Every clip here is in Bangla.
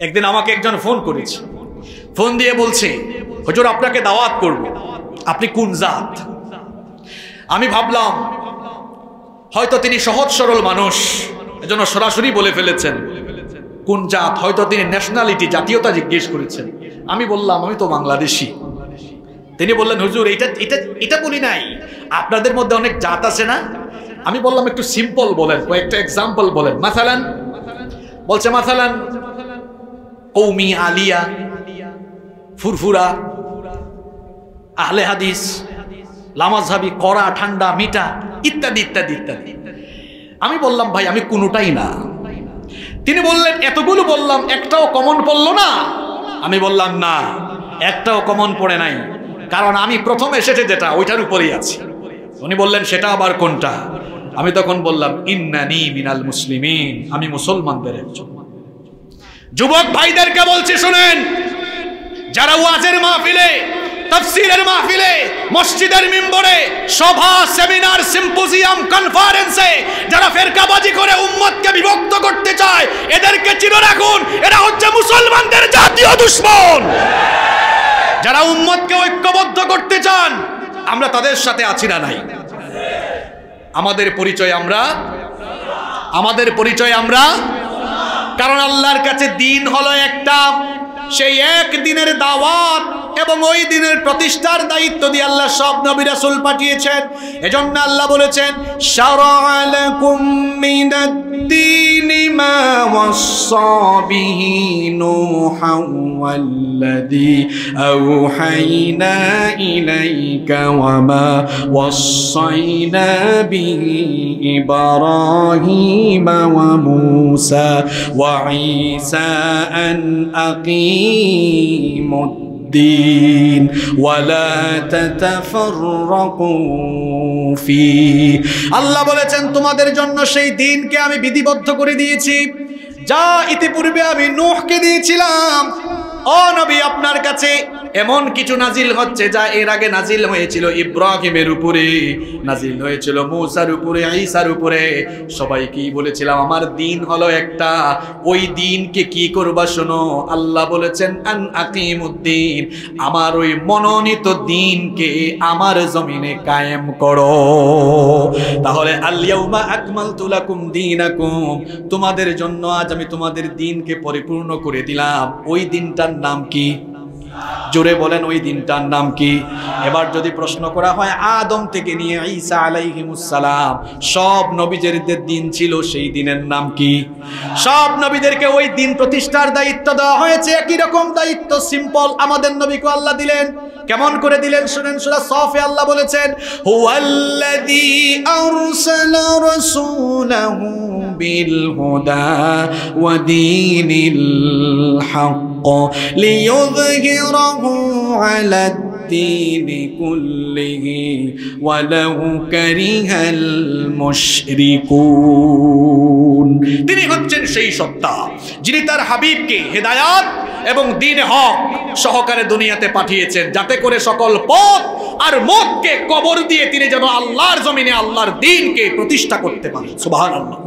একদিন আমাকে একজন ফোন করেছে, ফোন দিয়ে বলছে, হুজুর আপনাকে দাওয়াত করব, আপনি কোন জাত? আমি ভাবলাম হয়তো তিনি সহজ সরল মানুষ, এজন্য সরাসরি বলে ফেলেছেন কোন জাত, হয়তো তিনি ন্যাশনালিটি জাতীয়তা জিজ্ঞেস করেছেন। আমি বললাম আমি তো বাংলাদেশি। তিনি বললেন হুজুর এটা এটা এটা বলি নাই, আপনাদের মধ্যে অনেক জাত আছে না? আমি বললাম একটু সিম্পল বলেন, কয়েকটা এক্সাম্পল বলেন। মাসালান বলছে, মাসালান কৌমি, আলিয়া, ফুরফুরা, আহলে হাদিস, লামাজহাবি, কড়া, ঠান্ডা, মিঠা, ইত্যাদি ইত্যাদি ইত্যাদি। আমি বললাম ভাই আমি কোনোটাই না। তিনি বললেন এতগুলো বললাম একটাও কমন পড়লো না? আমি বললাম না, একটাও কমন পড়ে নাই, কারণ আমি প্রথম এসেছে যেটা ওইটার উপরেই আছি। উনি বললেন সেটা আবার কোনটা? আমি তখন বললাম ইন্নানি মিনাল মুসলিমিন, আমি মুসলমানদের একজন। যুবক ভাইদেরকে বলছি শুনেন, যারা ওয়াজের মাহফিলে, তাফসীরের মাহফিলে, মসজিদের মিম্বরে, সভা, সেমিনার, সিম্পোজিয়াম, কনফারেন্সে যারা ফেরকাবাজি করে উম্মতকে বিভক্ত করতে চায়, এদেরকে চিনে রাখুন, এরা হচ্ছে মুসলমানদের জাতীয় দুশমন। যারা উম্মতকে ঐক্যবদ্ধ করতে চান, আমরা তাদের সাথে আছি না নাই? আমাদের পরিচয় আমরা, আমাদের পরিচয় আমরা, কারণ আল্লাহর কাছে দিন হলো একটা, সেই এক দিনের দাওয়াত এবং ওই দিনের প্রতিষ্ঠার দায়িত্ব দিয়ে আল্লাহ সব নবী রাসূল পাঠিয়েছেন। এজন্য আল্লাহ বলেছেন শারা'a লাকুম মিনাদ-দীনি মা ওয়াসসা বিহি নূহান ওয়াল্লাযী আওহাইনা ইলাইকা ওয়া মা ওয়াসাইনা বিহি ইব্রাহীমা ওয়া মূসা ওয়া ঈসা আন আকিমুদ الدين ولا تتفرقوا فيه। আল্লাহ বলেছেন তোমাদের জন্য সেই দিনকে আমি বিধিবদ্ধ করে দিয়েছি, যা ইতিপূর্বে আমি নূহকে দিয়েছিলাম। ও নবী, আপনার কাছে এমন কিছু নাজিল হচ্ছে যা এর আগে নাজিল হয়েছিল ইব্রাহিমের উপরে, নাজিল হয়েছিল মূসার উপরে, ঈসার উপরে। সবাই কি বলেছিলাম আমার দিন হলো একটা, ওই দিনকে কি করবা শোনো। আল্লাহ বলেছেন আন আকিমুদ্দিন, আমার ওই মনোনীত দিনকে আমার জমিনে কায়েম করো। তাহলে আল ইয়াউমা আকমালতু লাকুম দীনাকুম, তোমাদের জন্য আজ আমি তোমাদের দিনকে পরিপূর্ণ করে দিলাম। ওই দিনটার নাম কি? জোরে বলেন, ওই দিনটার নাম কি? এবার যদি প্রশ্ন করা হয় আদম থেকে নিয়ে ঈসা আলাইহিমুস সালাম সব নবীদের দিন ছিল, সেই দিনের নাম কি? সব নবীদেরকে ওই দিন প্রতিষ্ঠার দায়িত্ব দেওয়া হয়েছে। একই রকম দায়িত্ব সিম্পল আমাদের নবীকে আল্লাহ দিলেন। কেমন করে দিলেন শুনেন, সূরা সফে আল্লাহ বলেছেন হুয়াল্লাযী আরসালা রাসূলাহু বিল হুদা ওয়া দীনিল হক লিইয়ুযহিরাহু আলা الدين كله ولو كره المشركون। তিনি হচ্ছেন সেই সত্তা যিনি তার হাবিবকে হেদায়াত এবং দ্বীন হক সহকারে দুনিয়াতে পাঠিয়েছেন, যাতে করে সকল পথ আর মতকে কবর দিয়ে তিনি যেন আল্লাহর জমিনে আল্লাহর দ্বীনকে প্রতিষ্ঠা করতে পারেন। সুবহানাল্লাহ।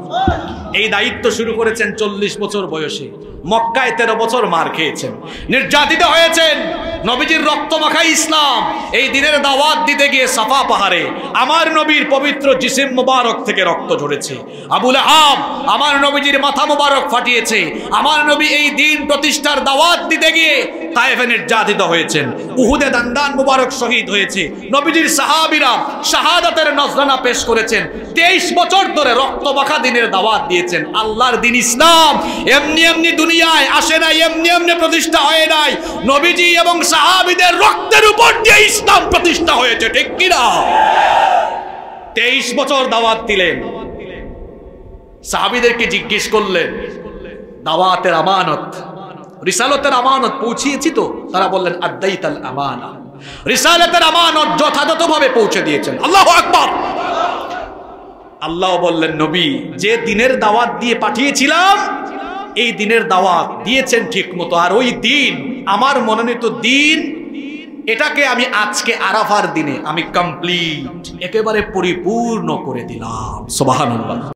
এই দায়িত্ব শুরু করেছেন 40 বছর বয়সে। মক্কায় 13 বছর মার খেয়েছেন, নির্যাতিত হয়েছেন। নবীজির রক্তমাখা ইসলাম এই দিনের দাওয়াত দিতে গিয়ে সাফা পাহাড়ে আমার নবীর পবিত্র জিসিম মুবারক থেকে রক্ত ঝরেছে। আবু লাহাব আমার নবীজির মাথা মুবারক ফাটিয়েছে। আমার নবী এই দিন প্রতিষ্ঠার দাওয়াত দিতে গিয়ে তায়েফে নির্যাতিত হয়েছেন। উহুদে দান্দান মুবারক শহীদ হয়েছে। নবীজির সাহাবীরা শাহাদাতের নজরানা পেশ করেছেন। 23 বছর ধরে রক্তমাখা দিনের দাওয়াত দিয়েছেন। আল্লাহর দিন ইসলাম এমনি এমনি দুনিয়ায় আসে নাই, এমনি এমনি প্রতিষ্ঠা হয় নাই। নবীজি এবং সাহাবীদের রক্তের উপর দিয়ে ইসলাম প্রতিষ্ঠা হয়েছে, ঠিক কি না? 23 বছর দাওয়াত দিলেন। সাহাবীদেরকে জিজ্ঞেস করলেন দাওয়াতের আমানত, রিসালাতের আমানত পৌঁছিয়েছি তো? তারা বললেন আদাইতাল আমানা, রিসালাতের আমানত যথাযথভাবে পৌঁছে দিয়েছেন। আল্লাহু আকবার। আল্লাহ বললেন নবী, যে দিনের দাওয়াত দিয়ে পাঠিয়েছিলাম এই দিনের দাওয়াত দিয়েছেন ঠিক মতো, আর ওই দিন আমার মনোনীত দিন, এটাকে আমি আজকে আরাফার দিনে আমি কমপ্লিট একেবারে পরিপূর্ণ করে দিলাম। সুবহানাল্লাহ।